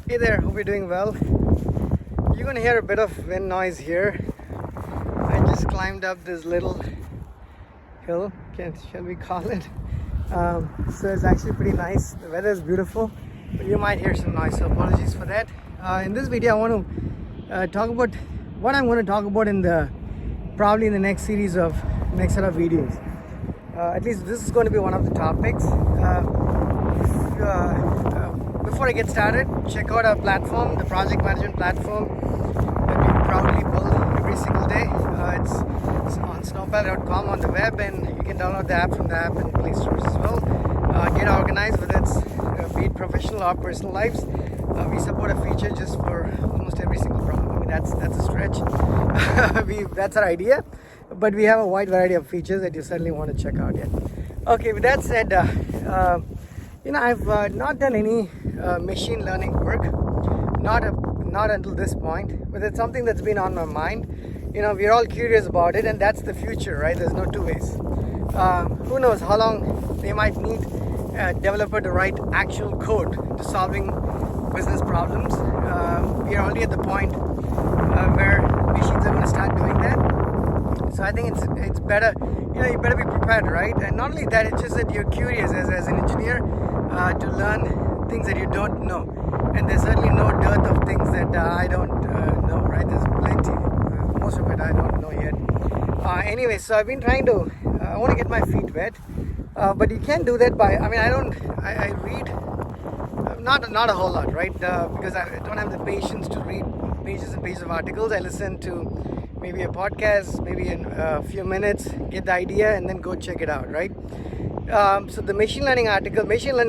Hey there, hope you're doing well. You're gonna hear a bit of wind noise here. I just climbed up this little hill, shall we call it? So it's actually pretty nice. The weather is beautiful, but you might hear some noise, so apologies for that. In this video, I want to talk about what I'm going to talk about probably in the next set of videos. At least this is going to be one of the topics. Before I get started, check out our platform, the project management platform that we proudly build every single day. It's on snowpal.com on the web, and you can download the app from the app and Play stores as well. Get organized, whether it's be it professional or personal lives. We support a feature just for almost every single problem. I mean, that's a stretch. That's our idea, but we have a wide variety of features that you certainly want to check out. Okay, with that said, I've not done any machine learning work, not until this point, but it's something that's been on my mind. We're all curious about it, and that's the future, right? There's no two ways. Who knows how long they might need a developer to write actual code to solving business problems. We're already at the point where machines are going to start doing that. So I think it's better, you better be prepared, right? And not only that, it's just that you're curious as an engineer to learn things that you don't know. And there's certainly no dearth of things that I don't know, right? There's plenty. Most of it I don't know yet. Anyway, so I've been trying to, I want to get my feet wet. But you can't do that by, I read, not a whole lot, right? Because I don't have the patience to read pages and pages of articles. I listen to maybe a podcast, maybe in a few minutes, get the idea, and then go check it out, right? So the machine learning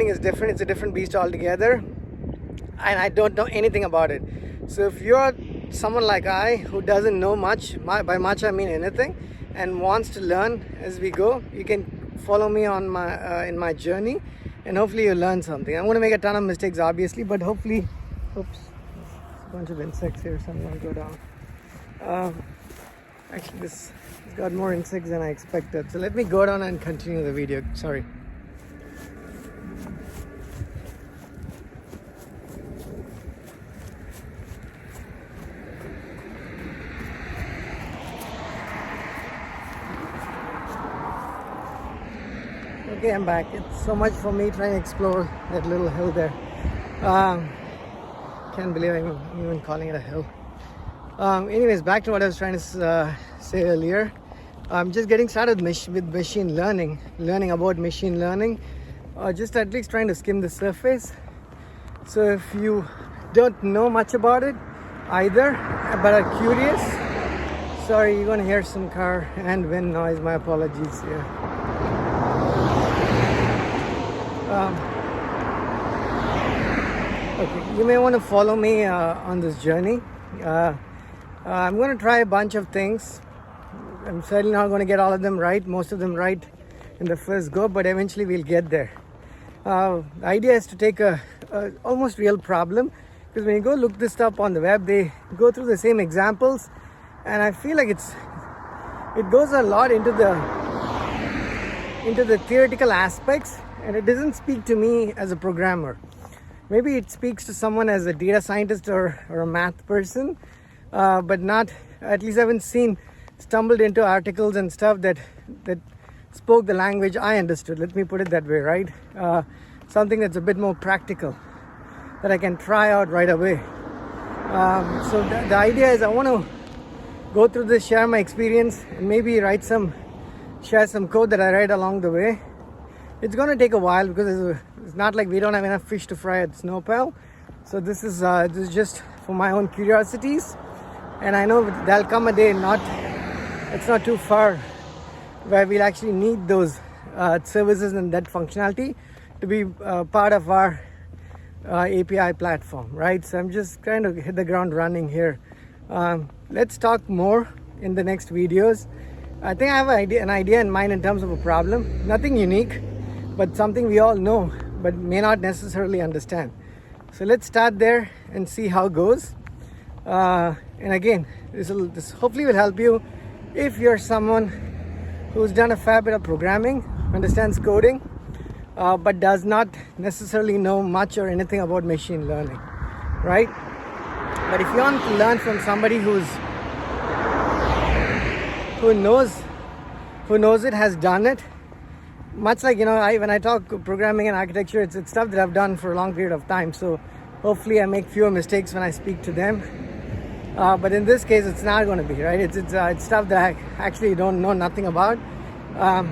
is different. It's a different beast altogether, and I don't know anything about it. So if you're someone like I who doesn't know much, by much I mean anything, and wants to learn as we go, you can follow me on my in my journey, and hopefully you'll learn something. I'm going to make a ton of mistakes, obviously, but hopefully, oops, there's a bunch of insects here, so I'm going to go down. Actually, this has got more insects than I expected. So let me go down and continue the video. Sorry. Okay, I'm back. It's so much for me trying to explore that little hill there. Can't believe I'm even calling it a hill. Anyways, back to what I was trying to say earlier. I'm just getting started with machine learning, learning about machine learning, just at least trying to skim the surface. So if you don't know much about it either, but are curious, sorry, you're going to hear some car and wind noise. My apologies here. Okay, you may want to follow me on this journey. I'm going to try a bunch of things. I'm certainly not going to get all of them right, most of them right in the first go, but eventually we'll get there. The idea is to take a almost real problem, because when you go look this up on the web, they go through the same examples, and I feel like it goes a lot into the theoretical aspects, and it doesn't speak to me as a programmer. Maybe it speaks to someone as a data scientist or a math person, but not, at least I haven't stumbled into articles and stuff that spoke the language I understood. Let me put it that way, right? Something that's a bit more practical, that I can try out right away. So the idea is I want to go through this, share my experience, and maybe share some code that I write along the way. It's going to take a while, because it's not like we don't have enough fish to fry at Snowpal. So this is just for my own curiosities, and I know there'll come a day, it's not too far, where we'll actually need those services and that functionality to be part of our API platform, right? So I'm just trying to hit the ground running here. Let's talk more in the next videos. I think I have an idea in mind in terms of a problem, nothing unique, but something we all know but may not necessarily understand. So let's start there and see how it goes. And again, this hopefully will help you if you're someone who's done a fair bit of programming, understands coding, but does not necessarily know much or anything about machine learning. right? But if you want to learn from somebody who knows it, has done it, much like, when I talk programming and architecture, it's stuff that I've done for a long period of time. So hopefully I make fewer mistakes when I speak to them. But in this case, it's not going to be, right? It's stuff that I actually don't know nothing about.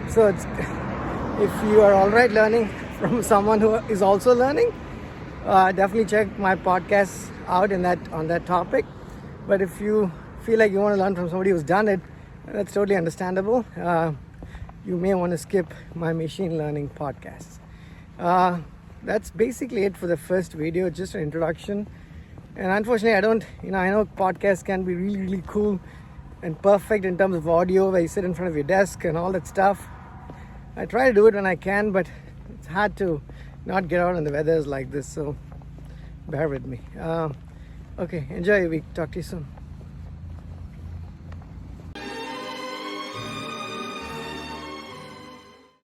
So if you are all right learning from someone who is also learning, definitely check my podcasts out on that topic. But if you feel like you want to learn from somebody who's done it, that's totally understandable. You may want to skip my machine learning podcast. That's basically it for the first video, just an introduction. And unfortunately, I know podcasts can be really, really cool and perfect in terms of audio, where you sit in front of your desk and all that stuff. I try to do it when I can, but it's hard to not get out when the weather is like this, so bear with me. Okay, enjoy your week. Talk to you soon.